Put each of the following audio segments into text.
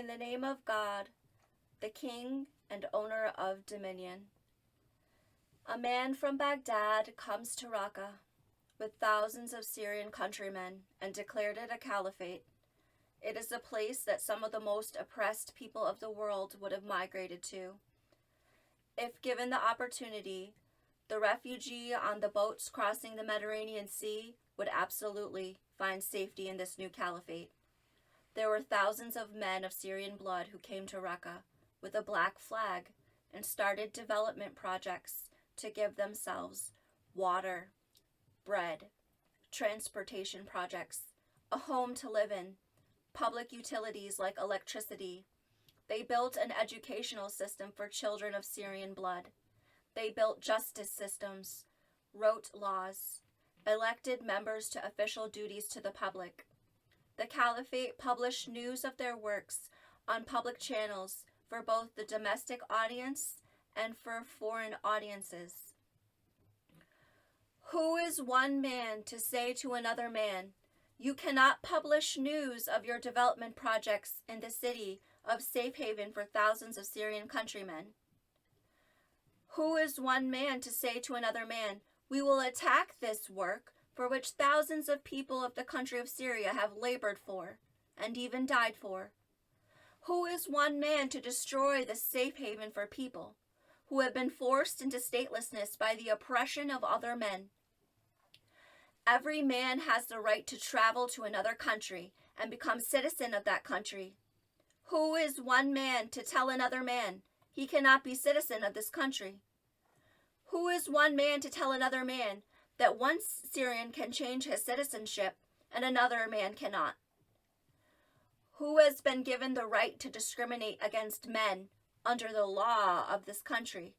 In the name of God, the King and owner of dominion. A man from Baghdad comes to Raqqa with thousands of Syrian countrymen and declared it a caliphate. It is a place that some of the most oppressed people of the world would have migrated to. If given the opportunity, the refugee on the boats crossing the Mediterranean Sea would absolutely find safety in this new caliphate. There were thousands of men of Syrian blood who came to Raqqa with a black flag and started development projects to give themselves water, bread, transportation projects, a home to live in, public utilities like electricity. They built an educational system for children of Syrian blood. They built justice systems, wrote laws, elected members to official duties to the public. The caliphate published news of their works on public channels for both the domestic audience and for foreign audiences. Who is one man to say to another man, "You cannot publish news of your development projects in the city of safe haven for thousands of Syrian countrymen"? Who is one man to say to another man, "We will attack this work for which thousands of people of the country of Syria have labored for and even died for"? Who is one man to destroy the safe haven for people who have been forced into statelessness by the oppression of other men? Every man has the right to travel to another country and become citizen of that country. Who is one man to tell another man he cannot be citizen of this country? Who is one man to tell another man that one Syrian can change his citizenship and another man cannot? Who has been given the right to discriminate against men under the law of this country?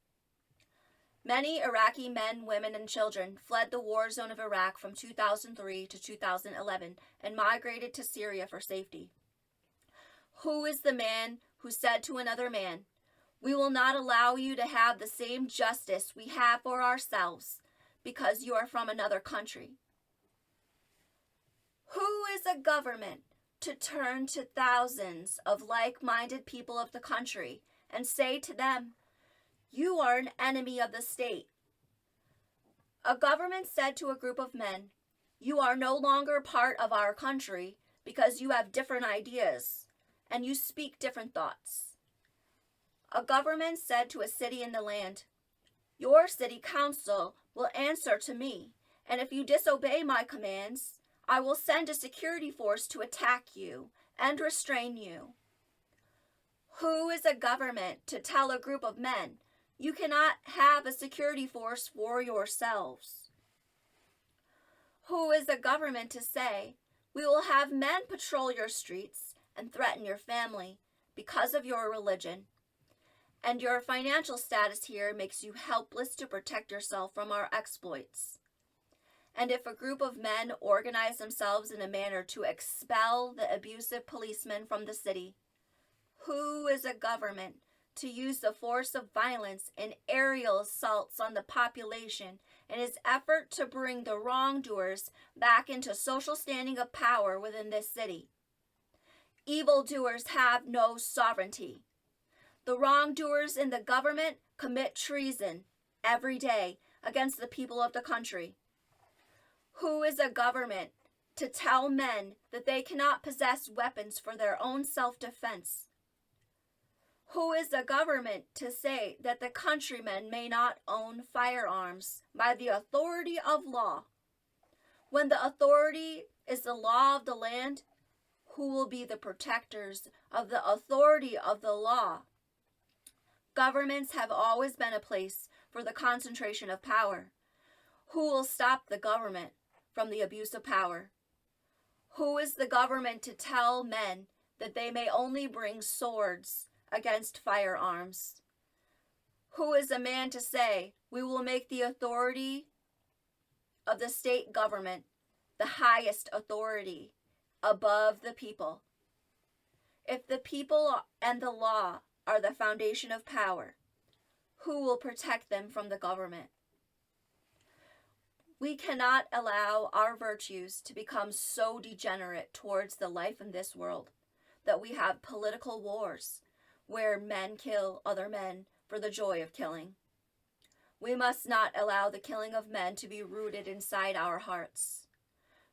Many Iraqi men, women, and children fled the war zone of Iraq from 2003 to 2011 and migrated to Syria for safety. Who is the man who said to another man, "We will not allow you to have the same justice we have for ourselves because you are from another country"? Who is a government to turn to thousands of like-minded people of the country and say to them, "You are an enemy of the state"? A government said to a group of men, "You are no longer part of our country because you have different ideas and you speak different thoughts." A government said to a city in the land, "Your city council will answer to me, and if you disobey my commands, I will send a security force to attack you and restrain you." Who is a government to tell a group of men, "You cannot have a security force for yourselves"? Who is a government to say, "We will have men patrol your streets and threaten your family because of your religion, and your financial status here makes you helpless to protect yourself from our exploits"? And if a group of men organize themselves in a manner to expel the abusive policemen from the city, who is a government to use the force of violence and aerial assaults on the population in its effort to bring the wrongdoers back into social standing of power within this city? Evildoers have no sovereignty. The wrongdoers in the government commit treason every day against the people of the country. Who is a government to tell men that they cannot possess weapons for their own self-defense? Who is a government to say that the countrymen may not own firearms by the authority of law? When the authority is the law of the land, who will be the protectors of the authority of the law? Governments have always been a place for the concentration of power. Who will stop the government from the abuse of power? Who is the government to tell men that they may only bring swords against firearms? Who is a man to say, "We will make the authority of the state government the highest authority above the people"? If the people and the law are the foundation of power, who will protect them from the government? We cannot allow our virtues to become so degenerate towards the life in this world that we have political wars where men kill other men for the joy of killing. We must not allow the killing of men to be rooted inside our hearts.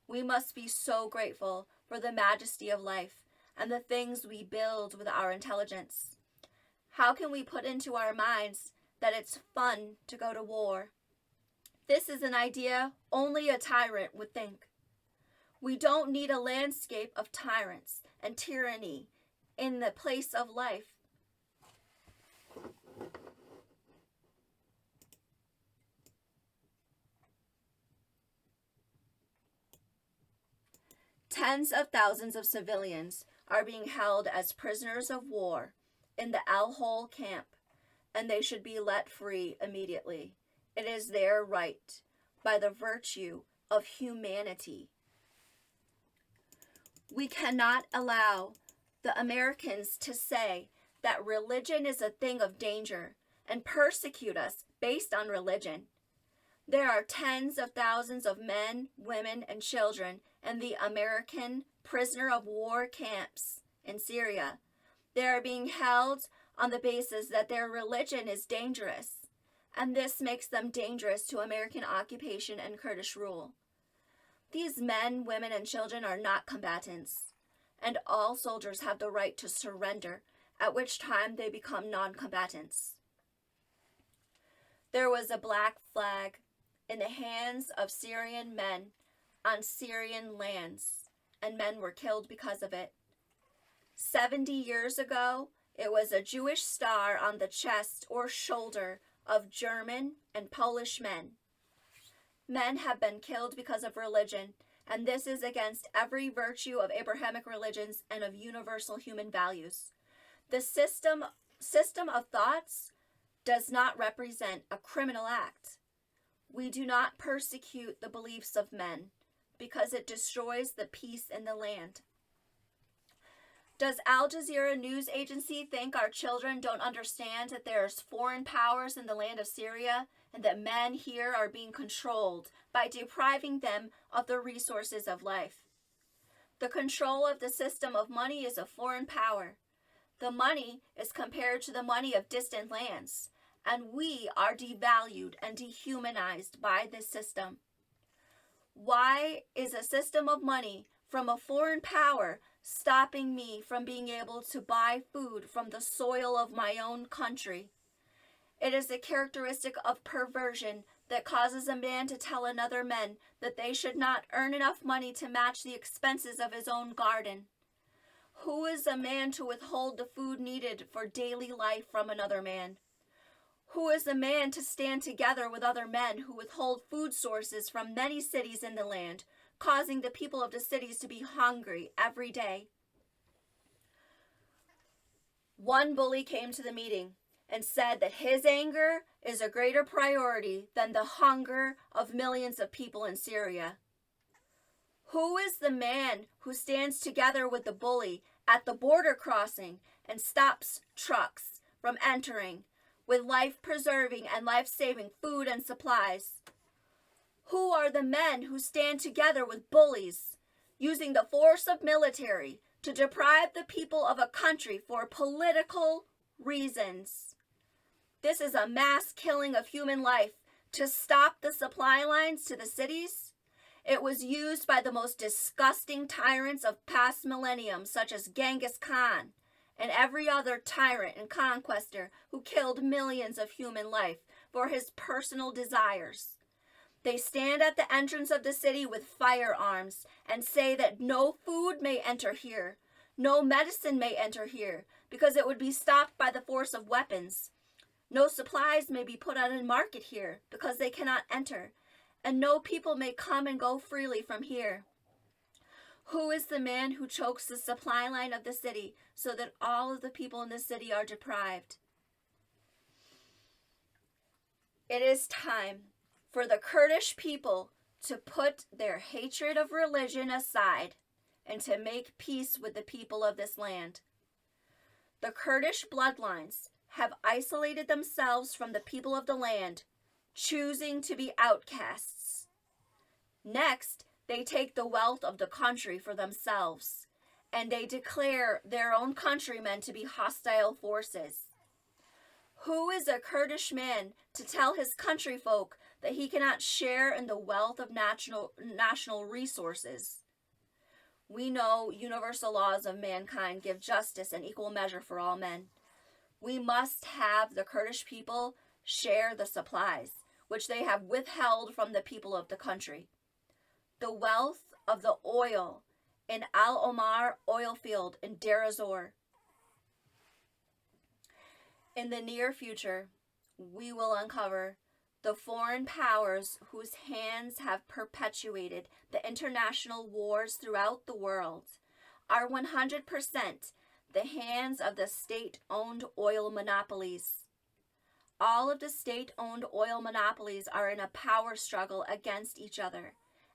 We must be so grateful for the majesty of life and the things we build with our intelligence. How can we put into our minds that it's fun to go to war? This is an idea only a tyrant would think. We don't need a landscape of tyrants and tyranny in the place of life. Tens of thousands of civilians are being held as prisoners of war in the Al-Hol camp, and they should be let free immediately. It is their right by the virtue of humanity. We cannot allow the Americans to say that religion is a thing of danger and persecute us based on religion. There are tens of thousands of men, women, and children in the American prisoner of war camps in Syria. They are being held on the basis that their religion is dangerous, and this makes them dangerous to American occupation and Kurdish rule. These men, women, and children are not combatants, and all soldiers have the right to surrender, at which time they become non-combatants. There was a black flag in the hands of Syrian men on Syrian lands, and men were killed because of it. 70 years ago, it was a Jewish star on the chest or shoulder of German and Polish men. Men have been killed because of religion, and this is against every virtue of Abrahamic religions and of universal human values. The system of thoughts does not represent a criminal act. We do not persecute the beliefs of men because it destroys the peace in the land. Does Al Jazeera news agency think our children don't understand that there's foreign powers in the land of Syria and that men here are being controlled by depriving them of the resources of life? The control of the system of money is a foreign power. The money is compared to the money of distant lands, and we are devalued and dehumanized by this system. Why is a system of money from a foreign power stopping me from being able to buy food from the soil of my own country? It is a characteristic of perversion that causes a man to tell another man that they should not earn enough money to match the expenses of his own garden. Who is a man to withhold the food needed for daily life from another man? Who is a man to stand together with other men who withhold food sources from many cities in the land, causing the people of the cities to be hungry every day? One bully came to the meeting and said that his anger is a greater priority than the hunger of millions of people in Syria. Who is the man who stands together with the bully at the border crossing and stops trucks from entering with life-preserving and life-saving food and supplies? Who are the men who stand together with bullies, using the force of military to deprive the people of a country for political reasons? This is a mass killing of human life to stop the supply lines to the cities. It was used by the most disgusting tyrants of past millenniums, such as Genghis Khan and every other tyrant and conqueror who killed millions of human life for his personal desires. They stand at the entrance of the city with firearms and say that no food may enter here, no medicine may enter here, because it would be stopped by the force of weapons. No supplies may be put on the market here, because they cannot enter, and no people may come and go freely from here. Who is the man who chokes the supply line of the city so that all of the people in the city are deprived? It is time for the Kurdish people to put their hatred of religion aside and to make peace with the people of this land. The Kurdish bloodlines have isolated themselves from the people of the land, choosing to be outcasts. Next, they take the wealth of the country for themselves, and they declare their own countrymen to be hostile forces. Who is a Kurdish man to tell his countryfolk that he cannot share in the wealth of national resources? We know universal laws of mankind give justice and equal measure for all men. We must have the Kurdish people share the supplies, which they have withheld from the people of the country. The wealth of the oil in Al Omar oil field in Deir ez-Zor. In the near future, we will uncover the foreign powers whose hands have perpetuated the international wars throughout the world are 100% the hands of the state-owned oil monopolies. All of the state-owned oil monopolies are in a power struggle against each other,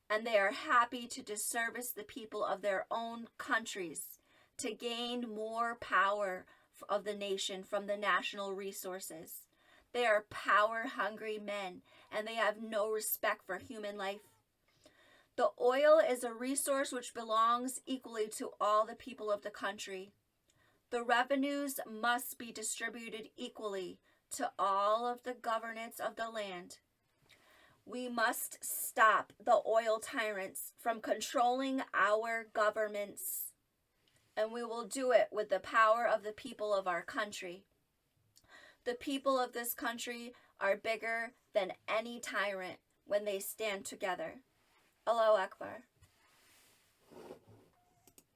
and they are happy to disservice the people of their own countries to gain more power of the nation from the national resources. They are power-hungry men, and they have no respect for human life. The oil is a resource which belongs equally to all the people of the country. The revenues must be distributed equally to all of the governance of the land. We must stop the oil tyrants from controlling our governments, and we will do it with the power of the people of our country. The people of this country are bigger than any tyrant when they stand together. Allahu Akbar.